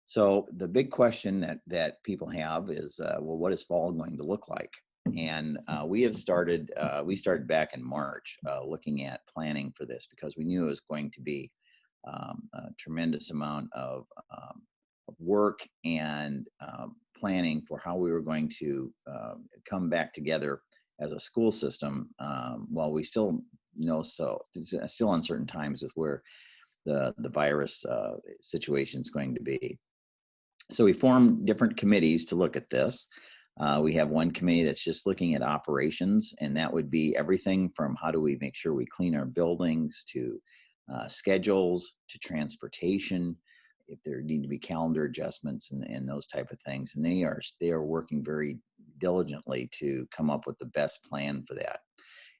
So the big question that people have is, well, what is fall going to look like? And we started back in March looking at planning for this because we knew it was going to be a tremendous amount of work and planning for how we were going to come back together as a school system. While we still know, so it's still uncertain times with where the virus situation is going to be. So we formed different committees to look at this. We have one committee that's just looking at operations, and that would be everything from how do we make sure we clean our buildings to schedules to transportation, if there need to be calendar adjustments and those type of things. And they are working very diligently to come up with the best plan for that.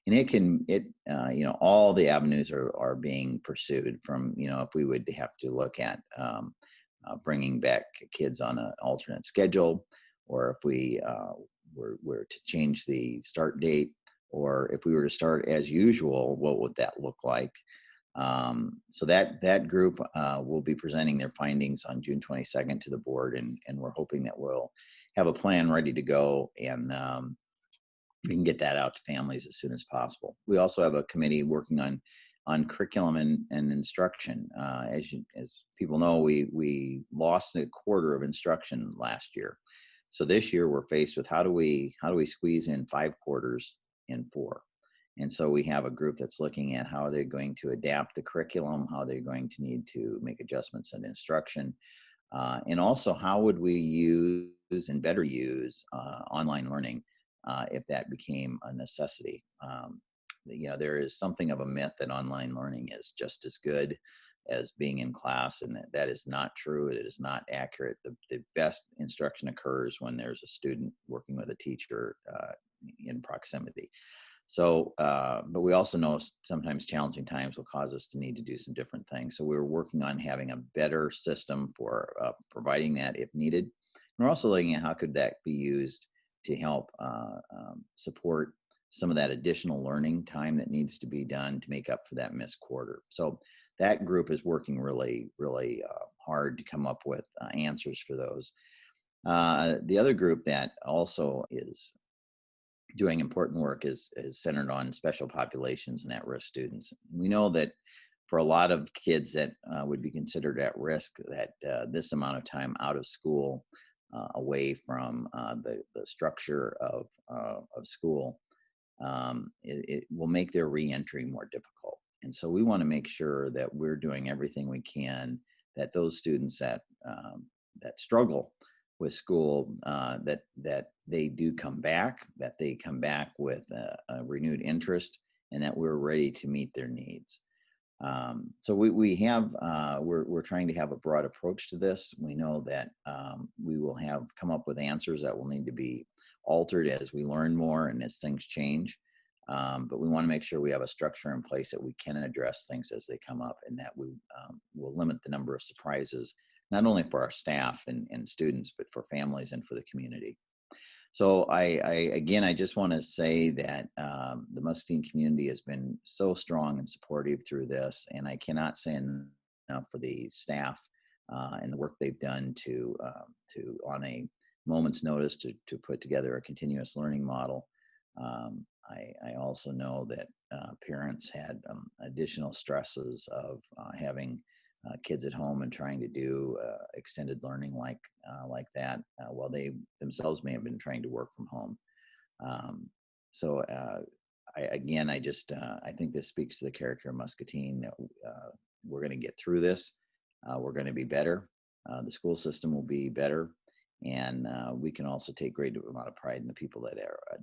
And all the avenues are being pursued from, if we would have to look at bringing back kids on an alternate schedule, or if we were to change the start date, or if we were to start as usual, what would that look like? So that group will be presenting their findings on June 22nd to the board, and we're hoping that we'll have a plan ready to go, and we can get that out to families as soon as possible. We also have a committee working on curriculum and instruction. As people know, we lost a quarter of instruction last year. So this year we're faced with how do we squeeze in 5 quarters in 4. And so we have a group that's looking at how they're going to adapt the curriculum, how they're going to need to make adjustments in instruction, and also how would we use and better use online learning if that became a necessity. There is something of a myth that online learning is just as good as being in class, and that is not true. It is not accurate. The best instruction occurs when there's a student working with a teacher in proximity. So, but we also know sometimes challenging times will cause us to need to do some different things. So we're working on having a better system for providing that if needed. And we're also looking at how could that be used to help support some of that additional learning time that needs to be done to make up for that missed quarter. So that group is working really, really hard to come up with answers for those. The other group that also is doing important work is centered on special populations and at-risk students. We know that for a lot of kids that would be considered at risk, that this amount of time out of school, away from the structure of school, it will make their reentry more difficult. And so we want to make sure that we're doing everything we can, that those students that struggle with school, that they do come back, that they come back with a renewed interest, and that we're ready to meet their needs. So we're trying to have a broad approach to this. We know that we will come up with answers that will need to be altered as we learn more and as things change. But we want to make sure we have a structure in place that we can address things as they come up, and that we will limit the number of surprises, not only for our staff and students, but for families and for the community. So I just want to say that the Muscatine community has been so strong and supportive through this, and I cannot say enough for the staff and the work they've done to on a moment's notice to put together a continuous learning model. I also know that parents had additional stresses of having kids at home and trying to do extended learning like that while they themselves may have been trying to work from home. I think this speaks to the character of Muscatine, that we're going to get through this. We're going to be better. The school system will be better. And we can also take great amount of pride in the people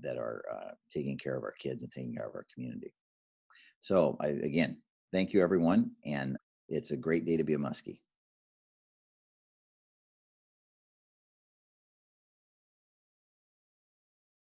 that are taking care of our kids and taking care of our community. So again, thank you everyone, and it's a great day to be a Muskie.